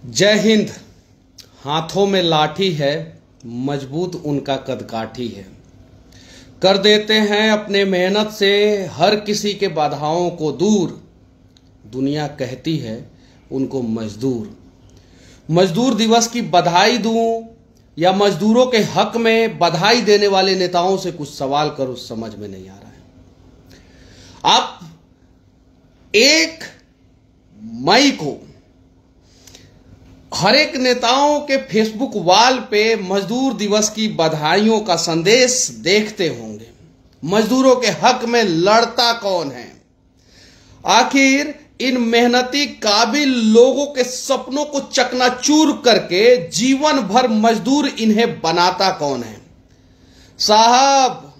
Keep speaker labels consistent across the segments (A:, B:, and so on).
A: जय हिंद। हाथों में लाठी है, मजबूत उनका कदकाठी है। कर देते हैं अपने मेहनत से हर किसी के बाधाओं को दूर। दुनिया कहती है उनको मजदूर। मजदूर दिवस की बधाई दूं या मजदूरों के हक में बधाई देने वाले नेताओं से कुछ सवाल करो, समझ में नहीं आ रहा है। आप 1 मई को हर एक नेताओं के फेसबुक वॉल पे मजदूर दिवस की बधाइयों का संदेश देखते होंगे। मजदूरों के हक में लड़ता कौन है? आखिर इन मेहनती काबिल लोगों के सपनों को चकनाचूर करके जीवन भर मजदूर इन्हें बनाता कौन है? साहब,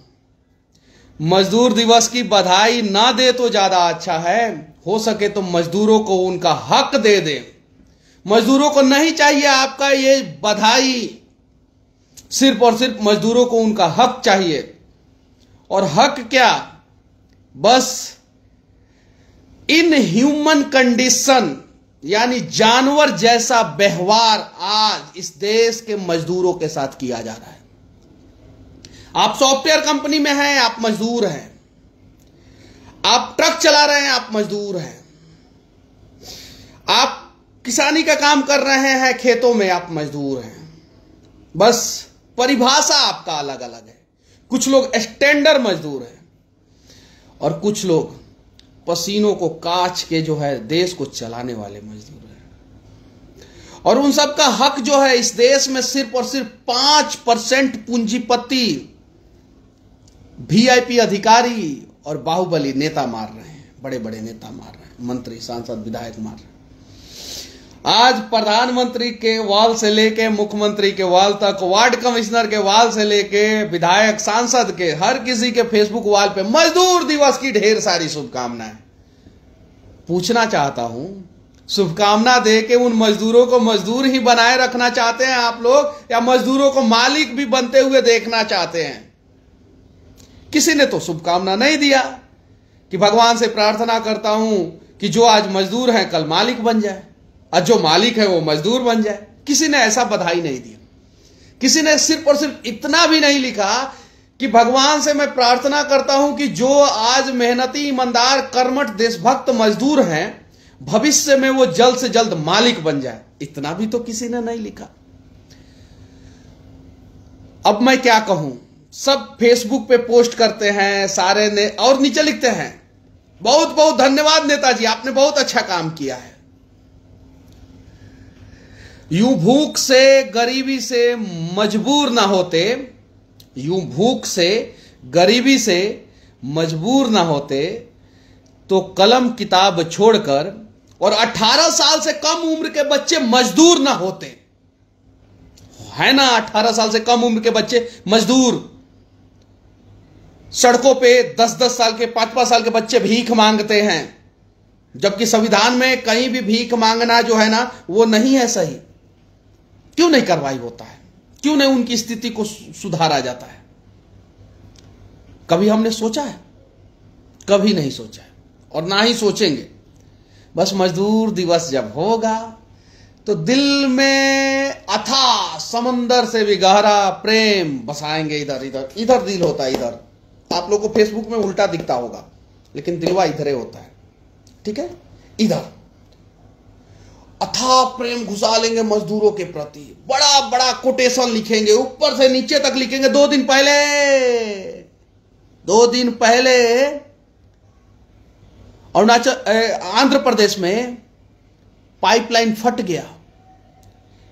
A: मजदूर दिवस की बधाई ना दे तो ज्यादा अच्छा है। हो सके तो मजदूरों को उनका हक दे दे। मजदूरों को नहीं चाहिए आपका ये बधाई, सिर्फ और सिर्फ मजदूरों को उनका हक चाहिए। और हक क्या, बस इन ह्यूमन कंडीशन यानी जानवर जैसा व्यवहार आज इस देश के मजदूरों के साथ किया जा रहा है। आप सॉफ्टवेयर कंपनी में हैं, आप मजदूर हैं। आप ट्रक चला रहे हैं, आप मजदूर हैं। आप किसानी का काम कर रहे हैं खेतों में, आप मजदूर हैं। बस परिभाषा आपका अलग अलग है। कुछ लोग स्टैंडर्ड मजदूर हैं और कुछ लोग पसीनों को काच के जो है देश को चलाने वाले मजदूर हैं। और उन सब का हक जो है इस देश में सिर्फ और सिर्फ 5% पूंजीपति, वीआईपी अधिकारी और बाहुबली नेता मार रहे हैं। बड़े बड़े नेता मार रहे हैं, मंत्री, सांसद, विधायक मार रहे हैं। आज प्रधानमंत्री के वाल से लेके मुख्यमंत्री के वाल तक, वार्ड कमिश्नर के वाल से लेके विधायक, सांसद के, हर किसी के फेसबुक वाल पे मजदूर दिवस की ढेर सारी शुभकामनाएं। पूछना चाहता हूं, शुभकामना दे के उन मजदूरों को मजदूर ही बनाए रखना चाहते हैं आप लोग, या मजदूरों को मालिक भी बनते हुए देखना चाहते हैं? किसी ने तो शुभकामना नहीं दिया कि भगवान से प्रार्थना करता हूं कि जो आज मजदूर है कल मालिक बन जाए, और जो मालिक है वो मजदूर बन जाए। किसी ने ऐसा बधाई नहीं दिया। किसी ने सिर्फ और सिर्फ इतना भी नहीं लिखा कि भगवान से मैं प्रार्थना करता हूं कि जो आज मेहनती, ईमानदार, कर्मठ, देशभक्त मजदूर हैं, भविष्य में वो जल्द से जल्द मालिक बन जाए। इतना भी तो किसी ने नहीं लिखा। अब मैं क्या कहूं, सब फेसबुक पे पोस्ट करते हैं सारे ने, और नीचे लिखते हैं बहुत बहुत धन्यवाद नेताजी, आपने बहुत अच्छा काम किया है। यूं भूख से, गरीबी से मजबूर ना होते, यूं भूख से, गरीबी से मजबूर ना होते तो कलम किताब छोड़कर, और 18 साल से कम उम्र के बच्चे मजदूर ना होते। है ना, 18 साल से कम उम्र के बच्चे मजदूर। सड़कों पे 10-10 साल के, 5-5 साल के बच्चे भीख मांगते हैं, जबकि संविधान में कहीं भी भीख मांगना जो है ना वो नहीं है सही। क्यों नहीं कार्रवाई होता है? क्यों नहीं उनकी स्थिति को सुधारा जाता है? कभी हमने सोचा है? कभी नहीं सोचा है और ना ही सोचेंगे। बस मजदूर दिवस जब होगा तो दिल में अथाह समंदर से भी गहरा प्रेम बसाएंगे। इधर इधर इधर दिल होता है, इधर आप लोगों को फेसबुक में उल्टा दिखता होगा, लेकिन दिलवा इधर ही होता है, ठीक है? इधर अथाह प्रेम घुसा लेंगे मजदूरों के प्रति। बड़ा बड़ा कोटेशन लिखेंगे, ऊपर से नीचे तक लिखेंगे। 2 दिन पहले आंध्र प्रदेश में पाइपलाइन फट गया,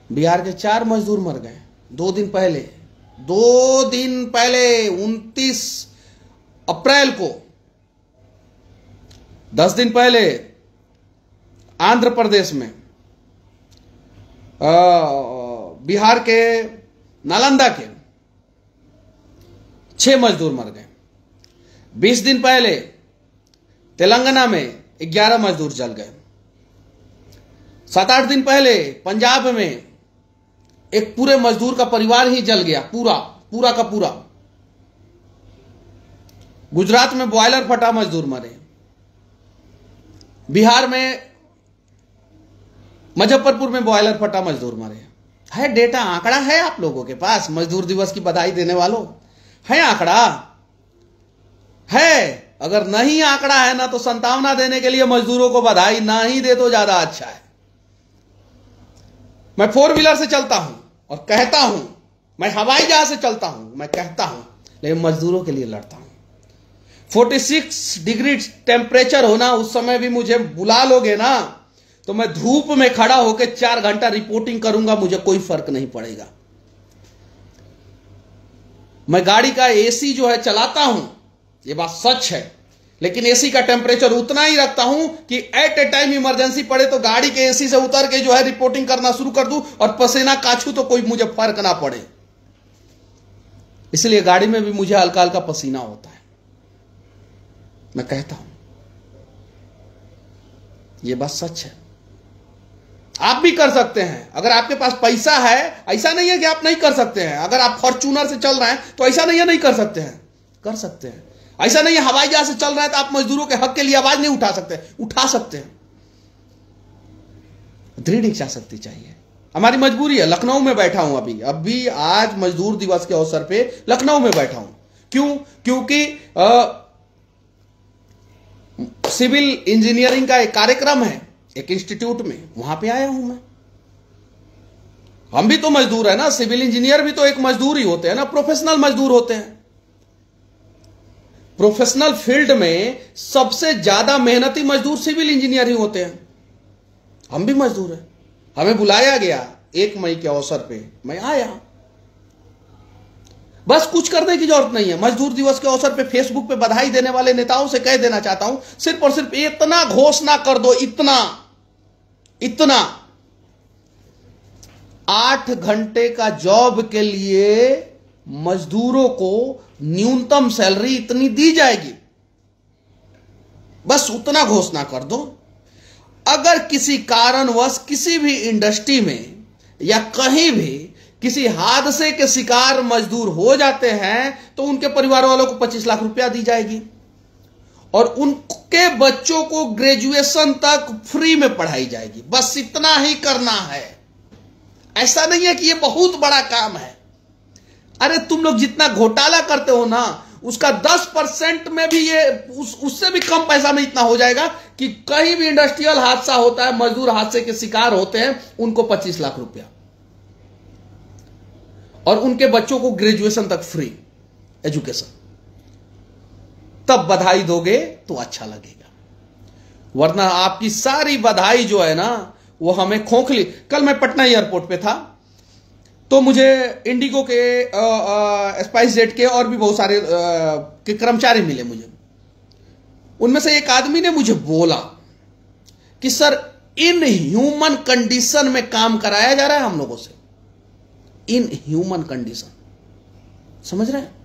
A: बिहार के 4 मजदूर मर गए। 2 दिन पहले 29 अप्रैल को, 10 दिन पहले आंध्र प्रदेश में, बिहार के नालंदा के 6 मजदूर मर गए। 20 दिन पहले तेलंगाना में 11 मजदूर जल गए। 7-8 दिन पहले पंजाब में एक पूरे मजदूर का परिवार ही जल गया, पूरा का पूरा। गुजरात में बॉयलर फटा, मजदूर मरे। बिहार में मुजफ्फरपुर में बॉयलर फटा, मजदूर मरे। है डेटा, आंकड़ा है आप लोगों के पास? मजदूर दिवस की बधाई देने वालों, है आंकड़ा? है? अगर नहीं आंकड़ा है ना, तो संतावना देने के लिए मजदूरों को बधाई ना ही दे तो ज्यादा अच्छा है। मैं 4 व्हीलर से चलता हूं और कहता हूं, मैं हवाई जहाज से चलता हूं, मैं कहता हूं, लेकिन मजदूरों के लिए लड़ता हूं। 46 डिग्री टेम्परेचर होना, उस समय भी मुझे बुला लोगे ना तो मैं धूप में खड़ा होकर 4 घंटा रिपोर्टिंग करूंगा, मुझे कोई फर्क नहीं पड़ेगा। मैं गाड़ी का एसी जो है चलाता हूं, ये बात सच है, लेकिन एसी का टेम्परेचर उतना ही रखता हूं कि एट ए टाइम इमरजेंसी पड़े तो गाड़ी के एसी से उतर के जो है रिपोर्टिंग करना शुरू कर दूं और पसीना काछू तो कोई मुझे फर्क ना पड़े। इसलिए गाड़ी में भी मुझे हल्का हल्का पसीना होता है। मैं कहता हूं, यह बात सच है। आप भी कर सकते हैं अगर आपके पास पैसा है। ऐसा नहीं है कि आप नहीं कर सकते हैं। अगर आप फॉर्च्यूनर से चल रहे हैं तो ऐसा नहीं है नहीं कर सकते हैं, कर सकते हैं। ऐसा नहीं है हवाई जहाज से चल रहे हैं तो आप मजदूरों के हक के लिए आवाज नहीं उठा सकते, उठा सकते हैं। दृढ़ इच्छा शक्ति चाहिए। हमारी मजबूरी है। लखनऊ में बैठा हूं अभी आज मजदूर दिवस के अवसर पे लखनऊ में बैठा हूं। क्यों? क्योंकि सिविल इंजीनियरिंग का एक कार्यक्रम है एक इंस्टीट्यूट में, वहां पे आया हूं मैं। हम भी तो मजदूर है ना, सिविल इंजीनियर भी तो एक मजदूर ही होते हैं ना, प्रोफेशनल मजदूर होते हैं। प्रोफेशनल फील्ड में सबसे ज्यादा मेहनती मजदूर सिविल इंजीनियर ही होते हैं। हम भी मजदूर हैं। हमें बुलाया गया 1 मई के अवसर पे, मैं आया। बस कुछ करने की जरूरत नहीं है। मजदूर दिवस के अवसर पे फेसबुक पे बधाई देने वाले नेताओं से कह देना चाहता हूं, सिर्फ और सिर्फ इतना घोषणा कर दो, इतना 8 घंटे का जॉब के लिए मजदूरों को न्यूनतम सैलरी इतनी दी जाएगी। बस उतना घोषणा कर दो। अगर किसी कारणवश किसी भी इंडस्ट्री में या कहीं भी किसी हादसे के शिकार मजदूर हो जाते हैं तो उनके परिवार वालों को 25 लाख रुपया दी जाएगी और उनके बच्चों को ग्रेजुएशन तक फ्री में पढ़ाई जाएगी। बस इतना ही करना है। ऐसा नहीं है कि यह बहुत बड़ा काम है। अरे तुम लोग जितना घोटाला करते हो ना, उसका 10% में भी ये उससे भी कम पैसा में इतना हो जाएगा कि कहीं भी इंडस्ट्रियल हादसा होता है, मजदूर हादसे के शिकार होते हैं, उनको 25 लाख रुपया और उनके बच्चों को ग्रेजुएशन तक फ्री एजुकेशन। तब बधाई दोगे तो अच्छा लगेगा, वरना आपकी सारी बधाई जो है ना वो हमें खोखली। कल मैं पटना एयरपोर्ट पे था तो मुझे इंडिगो के स्पाइस जेट के और भी बहुत सारे के कर्मचारी मिले मुझे। उनमें से एक आदमी ने मुझे बोला कि सर इन ह्यूमन कंडीशन में काम कराया जा रहा है हम लोगों से। इन ह्यूमन कंडीशन, समझ रहे हैं?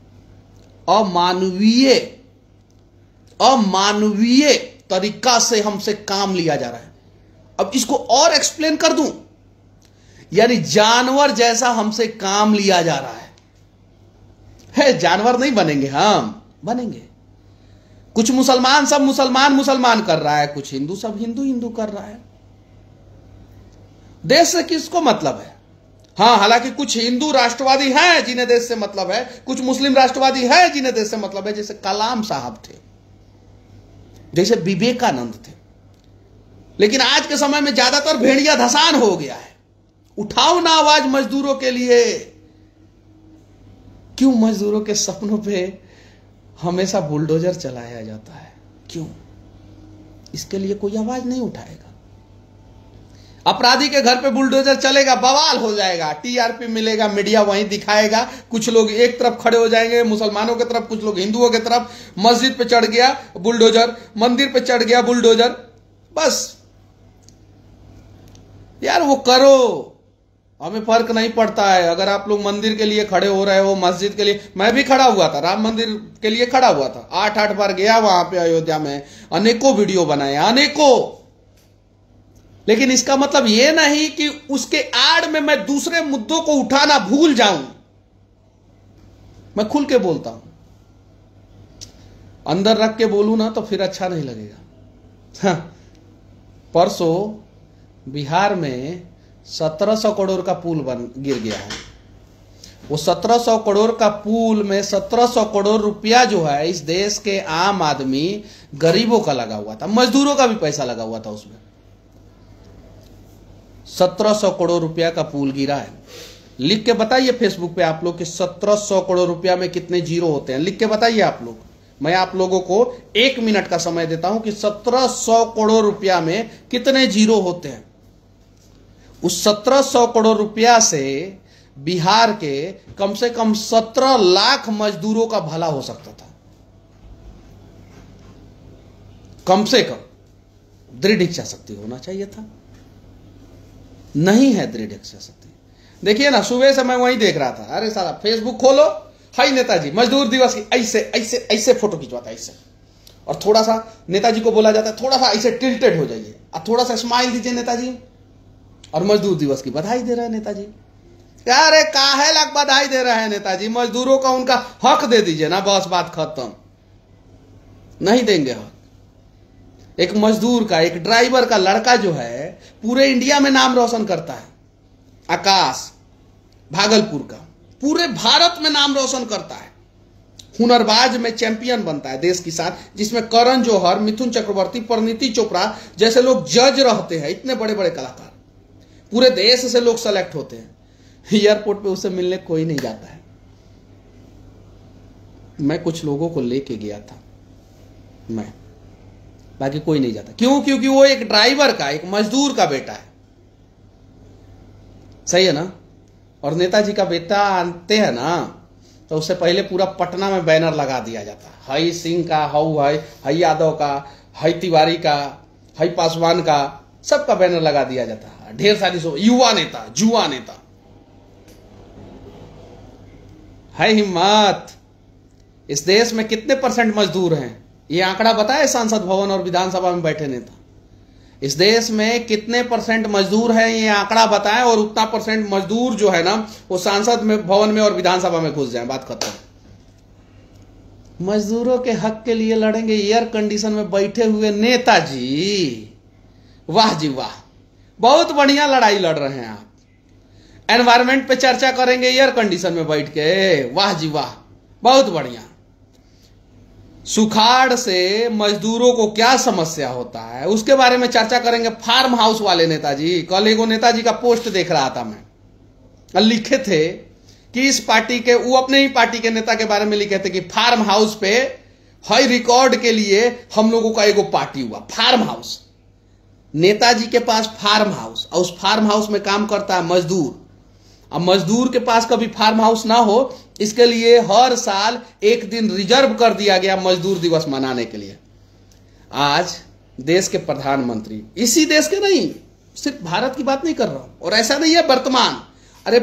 A: अमानवीय तरीका से हमसे काम लिया जा रहा है। अब इसको और एक्सप्लेन कर दूं, यानी जानवर जैसा हमसे काम लिया जा रहा है। जानवर नहीं बनेंगे, हम बनेंगे। कुछ मुसलमान सब मुसलमान कर रहा है, कुछ हिंदू सब हिंदू कर रहा है। देश से किसको मतलब है? हां, हालांकि कुछ हिंदू राष्ट्रवादी हैं जिन्हें देश से मतलब है, कुछ मुस्लिम राष्ट्रवादी हैं जिन्हें देश से मतलब है, जैसे कलाम साहब थे, जैसे विवेकानंद थे। लेकिन आज के समय में ज्यादातर भेड़िया धसान हो गया है। उठाओ ना आवाज मजदूरों के लिए। क्यों मजदूरों के सपनों पे हमेशा बुलडोजर चलाया जाता है? क्यों? इसके लिए कोई आवाज नहीं उठाएगा। अपराधी के घर पे बुलडोजर चलेगा, बवाल हो जाएगा, टीआरपी मिलेगा, मीडिया वहीं दिखाएगा। कुछ लोग एक तरफ खड़े हो जाएंगे मुसलमानों की तरफ, कुछ लोग हिंदुओं की तरफ। मस्जिद पे चढ़ गया बुलडोजर, मंदिर पे चढ़ गया बुलडोजर। बस यार वो करो, हमें फर्क नहीं पड़ता है। अगर आप लोग मंदिर के लिए खड़े हो रहे हो, मस्जिद के लिए, मैं भी खड़ा हुआ था, राम मंदिर के लिए खड़ा हुआ था। 8 बार गया वहां पे अयोध्या में, अनेकों वीडियो बनाए, अनेकों। लेकिन इसका मतलब यह नहीं कि उसके आड़ में मैं दूसरे मुद्दों को उठाना भूल जाऊं। मैं खुल के बोलता हूं, अंदर रख के बोलूं ना तो फिर अच्छा नहीं लगेगा। परसों बिहार में 1700 करोड़ का पुल गिर गया है। वो 1700 करोड़ का पुल में 1700 करोड़ रुपया जो है इस देश के आम आदमी गरीबों का लगा हुआ था, मजदूरों का भी पैसा लगा हुआ था उसमें। 1700 करोड़ रुपया का पुल गिरा है। लिख के बताइए फेसबुक पे आप लोग कि 1700 करोड़ रुपया में कितने जीरो होते हैं, लिख के बताइए आप लोग। मैं आप लोगों को 1 मिनट का समय देता हूं कि 1700 करोड़ रुपया में कितने जीरो होते हैं। उस 1700 करोड़ रुपया से बिहार के कम से कम 17 लाख मजदूरों का भला हो सकता था, कम से कम। दृढ़ इच्छा शक्ति होना चाहिए था, नहीं है दृढ़ इच्छा शक्ति। देखिए ना, सुबह से मैं वहीं देख रहा था, अरे साला फेसबुक खोलो, हाय नेताजी मजदूर दिवस की ऐसे ऐसे ऐसे फोटो खिंचवाता है ऐसे, और थोड़ा सा नेताजी को बोला जाता है थोड़ा सा ऐसे टिल्टेड हो जाइए और थोड़ा सा स्माइल दीजिए नेताजी, और मजदूर दिवस की बधाई दे रहे हैं नेताजी। अरे काहे लाख बधाई दे रहे हैं नेताजी, मजदूरों का उनका हक दे दीजिए ना, बस बात खत्म। नहीं देंगे हक। एक मजदूर का, एक ड्राइवर का लड़का जो है पूरे इंडिया में नाम रोशन करता है, आकाश भागलपुर का, पूरे भारत में नाम रोशन करता है, हुनरबाज में चैंपियन बनता है देश के साथ, जिसमें करण जौहर, मिथुन चक्रवर्ती, परिणीति चोपड़ा जैसे लोग जज रहते हैं। इतने बड़े बड़े कलाकार, पूरे देश से लोग सेलेक्ट होते हैं। एयरपोर्ट पे उससे मिलने कोई नहीं जाता है। मैं कुछ लोगों को लेके गया था, मैं, बाकी कोई नहीं जाता। क्यों? क्योंकि वो एक ड्राइवर का, एक मजदूर का बेटा है। सही है ना? और नेताजी का बेटा आते हैं ना, तो उससे पहले पूरा पटना में बैनर लगा दिया जाता है, हई सिंह का, हई यादव का, हई तिवारी का, हई पासवान का, सबका बैनर लगा दिया जाता है। ढेर सारी युवा नेता, जुआ नेता। है हिम्मत। इस देश में कितने % मजदूर हैं? ये आंकड़ा बताए सांसद भवन और विधानसभा में बैठे नेता। इस देश में कितने % मजदूर हैं, ये आंकड़ा बताएं, और उतना % मजदूर जो है ना वो सांसद में भवन में और विधानसभा में घुस जाए, बात खत्म। मजदूरों के हक के लिए लड़ेंगे एयर कंडीशन में बैठे हुए नेताजी, वाह जी वाह, बहुत बढ़िया लड़ाई लड़ रहे हैं आप। एनवायरमेंट पे चर्चा करेंगे एयर कंडीशन में बैठ के, वाह जी वाह, बहुत बढ़िया। सुखाड़ से मजदूरों को क्या समस्या होता है उसके बारे में चर्चा करेंगे फार्म हाउस वाले नेताजी। कल एगो नेताजी का पोस्ट देख रहा था मैं, लिखे थे कि इस पार्टी के, वो अपने ही पार्टी के नेता के बारे में लिखे थे कि फार्म हाउस पे हाई रिकॉर्ड के लिए हम लोगों का एगो पार्टी हुआ, फार्म हाउस। नेताजी के पास फार्म हाउस, और उस फार्म हाउस में काम करता है मजदूर। अब मजदूर के पास कभी फार्म हाउस ना हो, इसके लिए हर साल एक दिन रिजर्व कर दिया गया मजदूर दिवस मनाने के लिए। आज देश के प्रधानमंत्री, इसी देश के नहीं, सिर्फ भारत की बात नहीं कर रहा हूं, और ऐसा नहीं है वर्तमान, अरे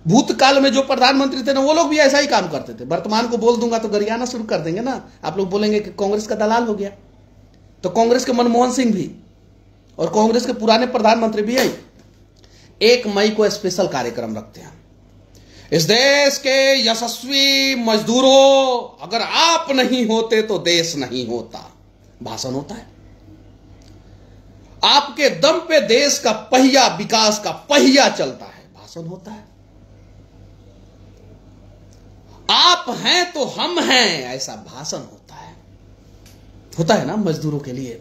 A: भूतकाल में जो प्रधानमंत्री थे ना वो लोग भी ऐसा ही काम करते थे। वर्तमान को बोल दूंगा तो गरियाना शुरू कर देंगे ना, आप लोग बोलेंगे कि कांग्रेस का दलाल हो गया। तो कांग्रेस के मनमोहन सिंह भी और कांग्रेस के पुराने प्रधानमंत्री भी है 1 मई को स्पेशल कार्यक्रम रखते हैं। इस देश के यशस्वी मजदूरों, अगर आप नहीं होते तो देश नहीं होता, भाषण होता है। आपके दम पे देश का पहिया, विकास का पहिया चलता है, भाषण होता है। आप हैं तो हम हैं, ऐसा भाषण होता है ना। मजदूरों के लिए,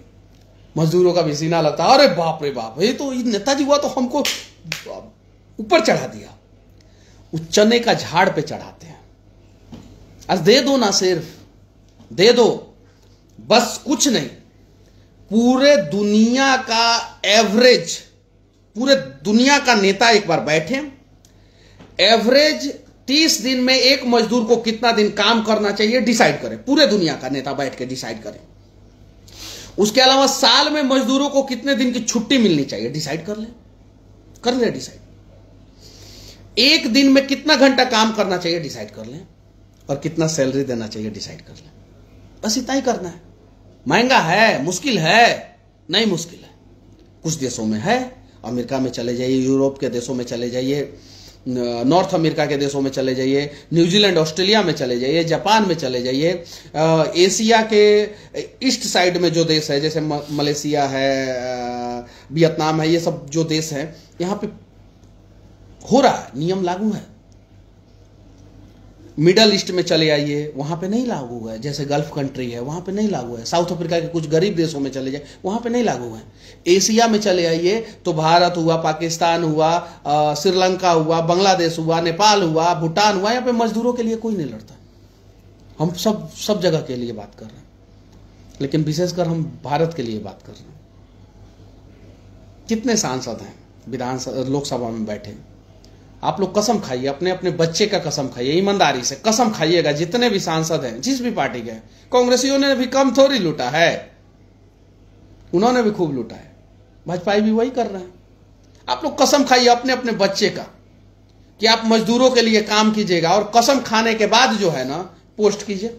A: मजदूरों का भी सीना लगता है, अरे बाप रे बाप, ये तो नेताजी हुआ तो हमको ऊपर चढ़ा दिया। वो चने का झाड़ पे चढ़ाते हैं। आज दे दो ना, सिर्फ दे दो, बस कुछ नहीं। पूरे दुनिया का एवरेज, पूरे दुनिया का नेता एक बार बैठे, एवरेज 30 दिन में एक मजदूर को कितना दिन काम करना चाहिए डिसाइड करें। पूरे दुनिया का नेता बैठ के डिसाइड करें। उसके अलावा साल में मजदूरों को कितने दिन की छुट्टी मिलनी चाहिए डिसाइड कर ले डिसाइड। एक दिन में कितना घंटा काम करना चाहिए डिसाइड कर लें, और कितना सैलरी देना चाहिए डिसाइड कर लें। बस इतना ही करना है। महंगा है, मुश्किल है? नहीं मुश्किल है। कुछ देशों में है, अमेरिका में चले जाइए, यूरोप के देशों में चले जाइए, नॉर्थ अमेरिका के देशों में चले जाइए, न्यूजीलैंड ऑस्ट्रेलिया में चले जाइए, जापान में चले जाइए, एशिया के ईस्ट साइड में जो देश है जैसे मलेशिया है, वियतनाम है, ये सब जो देश हैं यहाँ पे हो रहा है, नियम लागू है। मिडल ईस्ट में चले आइए, वहां पे नहीं लागू हुआ है। जैसे गल्फ कंट्री है वहां पे नहीं लागू है। साउथ अफ्रीका के कुछ गरीब देशों में चले जाए, वहां पे नहीं लागू है। एशिया में चले आइए तो भारत हुआ, पाकिस्तान हुआ, श्रीलंका हुआ, बांग्लादेश हुआ, नेपाल हुआ, भूटान हुआ, यहाँ पे मजदूरों के लिए कोई नहीं लड़ता। हम सब जगह के लिए बात कर रहे हैं, लेकिन विशेषकर हम भारत के लिए बात कर रहे हैं। कितने सांसद हैं विधानसभा लोकसभा में बैठे? आप लोग कसम खाइए, अपने अपने बच्चे का कसम खाइए, ईमानदारी से कसम खाइएगा, जितने भी सांसद हैं जिस भी पार्टी के, कांग्रेसियों ने भी कम थोड़ी लूटा है, उन्होंने भी खूब लूटा है, भाजपा भी वही कर रहे हैं। आप लोग कसम खाइए अपने अपने बच्चे का कि आप मजदूरों के लिए काम कीजिएगा, और कसम खाने के बाद जो है ना पोस्ट कीजिए,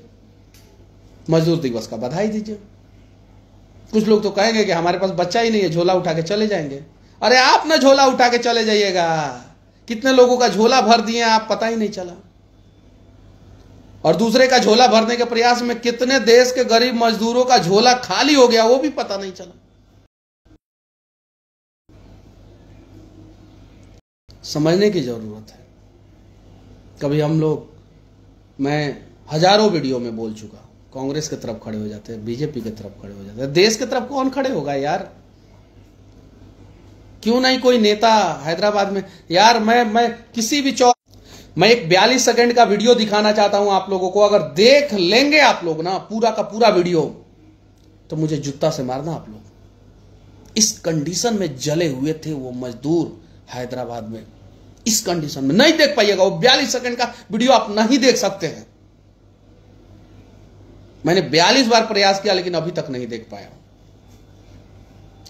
A: मजदूर दिवस का बधाई दीजिए। कुछ लोग तो कहेंगे कि हमारे पास बच्चा ही नहीं है, झोला उठा के चले जाएंगे। अरे आप ना झोला उठा के चले जाइएगा, कितने लोगों का झोला भर दिए आप, पता ही नहीं चला। और दूसरे का झोला भरने के प्रयास में कितने देश के गरीब मजदूरों का झोला खाली हो गया, वो भी पता नहीं चला। समझने की जरूरत है। कभी हम लोग, मैं हजारों वीडियो में बोल चुका, कांग्रेस की तरफ खड़े हो जाते हैं, बीजेपी की तरफ खड़े हो जाते हैं, देश की तरफ कौन खड़े होगा यार? क्यों नहीं कोई नेता हैदराबाद में यार? मैं किसी भी मैं एक 42 सेकंड का वीडियो दिखाना चाहता हूं आप लोगों को, अगर देख लेंगे आप लोग ना पूरा का पूरा वीडियो, तो मुझे जूता से मारना आप लोग। इस कंडीशन में जले हुए थे वो मजदूर हैदराबाद में, इस कंडीशन में नहीं देख पाइएगा। वो 42 सेकंड का वीडियो आप नहीं देख सकते हैं। मैंने 42 बार प्रयास किया लेकिन अभी तक नहीं देख पाया।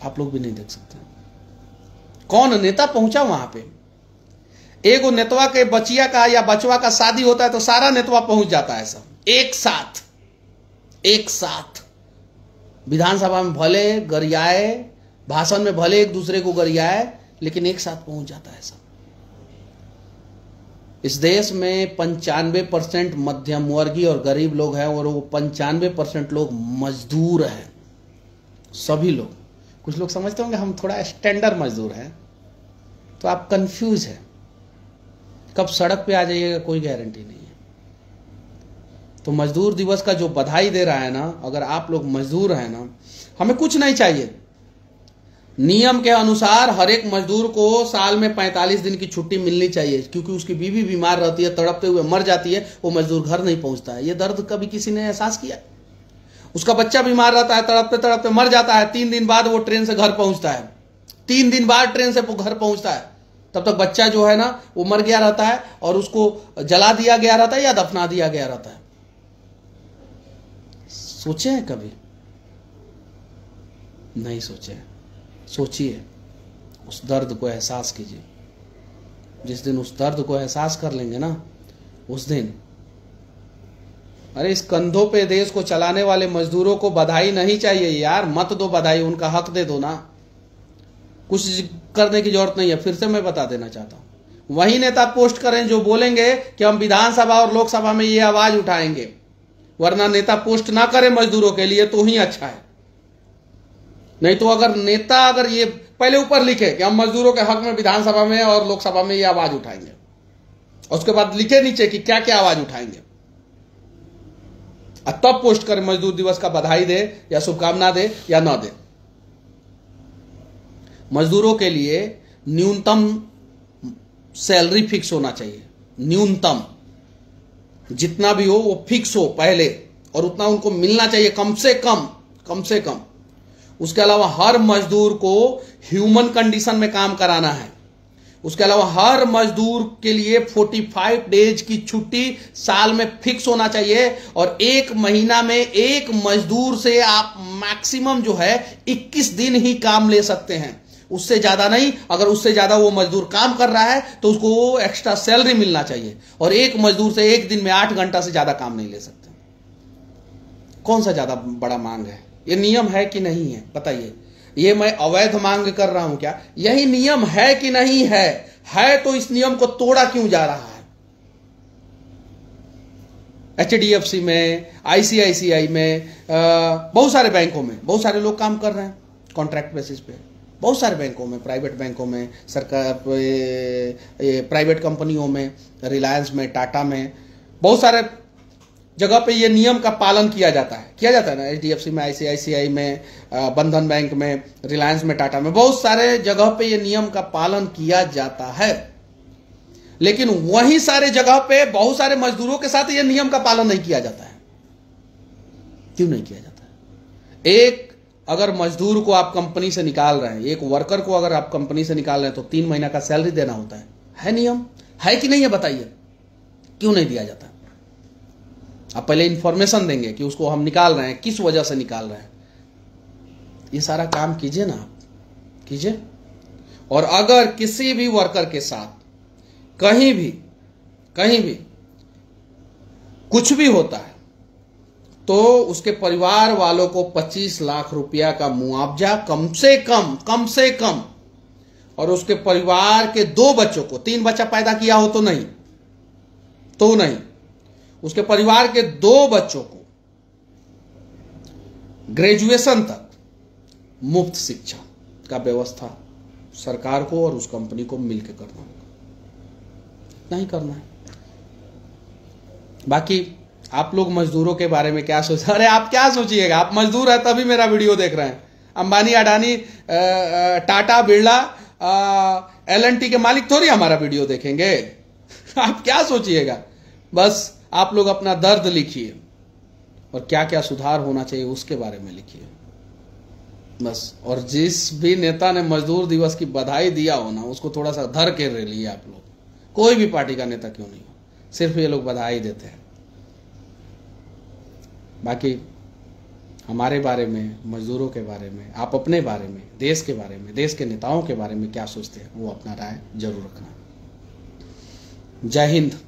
A: आप लोग भी नहीं देख सकते। कौन नेता पहुंचा वहां पे? एगो नेतवा के बचिया का या बचवा का शादी होता है तो सारा नेतवा पहुंच जाता है, सब एक साथ विधानसभा में भले गरियाए, भाषण में भले एक दूसरे को गरियाए, लेकिन एक साथ पहुंच जाता है सब। इस देश में 95% मध्यम वर्गीय और गरीब लोग हैं, और वो 95% लोग मजदूर हैं, सभी लोग। कुछ लोग समझते होंगे हम थोड़ा स्टैंडर्ड मजदूर हैं, तो आप कंफ्यूज हैं। कब सड़क पे आ जाइएगा कोई गारंटी नहीं है। तो मजदूर दिवस का जो बधाई दे रहा है ना, अगर आप लोग मजदूर हैं ना, हमें कुछ नहीं चाहिए। नियम के अनुसार हर एक मजदूर को साल में 45 दिन की छुट्टी मिलनी चाहिए, क्योंकि उसकी बीवी बीमार रहती है, तड़पते हुए मर जाती है, वो मजदूर घर नहीं पहुंचता है। ये दर्द कभी किसी ने एहसास किया? उसका बच्चा बीमार रहता है, तड़पते तड़पते मर जाता है, 3 दिन बाद वो ट्रेन से घर पहुंचता है, 3 दिन बाद ट्रेन से घर पहुंचता है। तब तक बच्चा जो है ना वो मर गया रहता है, और उसको जला दिया गया रहता है या दफना दिया गया रहता है। सोचे हैं कभी? नहीं सोचे। सोचिए, उस दर्द को एहसास कीजिए। जिस दिन उस दर्द को एहसास कर लेंगे ना, उस दिन, अरे इस कंधों पे देश को चलाने वाले मजदूरों को बधाई नहीं चाहिए यार, मत दो बधाई, उनका हक दे दो ना। कुछ करने की जरूरत नहीं है। फिर से मैं बता देना चाहता हूं, वही नेता पोस्ट करें जो बोलेंगे कि हम विधानसभा और लोकसभा में ये आवाज उठाएंगे, वरना नेता पोस्ट ना करे मजदूरों के लिए तो ही अच्छा है। नहीं तो अगर नेता अगर ये पहले ऊपर लिखे कि हम मजदूरों के हक में विधानसभा में और लोकसभा में ये आवाज उठाएंगे, और उसके बाद लिखे नीचे कि क्या क्या आवाज उठाएंगे, और तब पोस्ट करे मजदूर दिवस का बधाई दे या शुभकामना दे या ना दे। मजदूरों के लिए न्यूनतम सैलरी फिक्स होना चाहिए, न्यूनतम जितना भी हो वो फिक्स हो पहले, और उतना उनको मिलना चाहिए कम से कम। उसके अलावा हर मजदूर को ह्यूमन कंडीशन में काम कराना है। उसके अलावा हर मजदूर के लिए 45 डेज की छुट्टी साल में फिक्स होना चाहिए, और एक महीना में एक मजदूर से आप मैक्सिमम जो है 21 दिन ही काम ले सकते हैं, उससे ज्यादा नहीं। अगर उससे ज्यादा वो मजदूर काम कर रहा है तो उसको एक्स्ट्रा सैलरी मिलना चाहिए, और एक मजदूर से एक दिन में 8 घंटा से ज्यादा काम नहीं ले सकते। कौन सा ज्यादा बड़ा मांग है? ये नियम है कि नहीं है बताइए? ये मैं अवैध मांग कर रहा हूं क्या? यही नियम है कि नहीं है? है तो इस नियम को तोड़ा क्यों जा रहा है? HDFC में, ICICI में, बहुत सारे बैंकों में बहुत सारे लोग काम कर रहे हैं कॉन्ट्रैक्ट बेसिस पे। बहुत सारे बैंकों में, प्राइवेट बैंकों में, सरकार, प्राइवेट कंपनियों में, रिलायंस में, टाटा में, बहुत सारे जगह पे ये नियम का पालन किया जाता है ना। HDFC में, ICICI में, बंधन बैंक में, रिलायंस में, टाटा में, बहुत सारे जगह पे ये नियम का पालन किया जाता है। लेकिन वहीं सारे जगह पे बहुत सारे मजदूरों के साथ ये नियम का पालन नहीं किया जाता है। क्यों नहीं किया जाता है? एक अगर मजदूर को आप कंपनी से निकाल रहे हैं, एक वर्कर को अगर आप कंपनी से निकाल रहे हैं, तो 3 महीना का सैलरी देना होता है नियम है कि नहीं है? बताइए, क्यों नहीं दिया जाता? आप पहले इंफॉर्मेशन देंगे कि उसको हम निकाल रहे हैं, किस वजह से निकाल रहे हैं। ये सारा काम कीजिए ना, आप कीजिए। और अगर किसी भी वर्कर के साथ कहीं भी कुछ भी होता है, तो उसके परिवार वालों को 25 लाख रुपया का मुआवजा कम से कम, और उसके परिवार के 2 बच्चों को, 3 बच्चा पैदा किया हो तो नहीं, उसके परिवार के 2 बच्चों को ग्रेजुएशन तक मुफ्त शिक्षा का व्यवस्था सरकार को और उस कंपनी को मिलकर करना होगा, नहीं करना है। बाकी आप लोग मजदूरों के बारे में क्या सोच, अरे आप क्या सोचिएगा, आप मजदूर है तभी मेरा वीडियो देख रहे हैं। अंबानी, अडानी, टाटा, बिरला, L&T के मालिक थोड़ी हमारा वीडियो देखेंगे। आप क्या सोचिएगा? बस आप लोग अपना दर्द लिखिए और क्या क्या सुधार होना चाहिए उसके बारे में लिखिए बस। और जिस भी नेता ने मजदूर दिवस की बधाई दिया हो ना, उसको थोड़ा सा धर के ले लिए आप लोग, कोई भी पार्टी का नेता क्यों नहीं हो, सिर्फ ये लोग बधाई देते हैं। बाकी हमारे बारे में, मजदूरों के बारे में, आप अपने बारे में, देश के बारे में, देश के नेताओं के बारे में क्या सोचते हैं, वो अपना राय जरूर रखना। जय हिंद।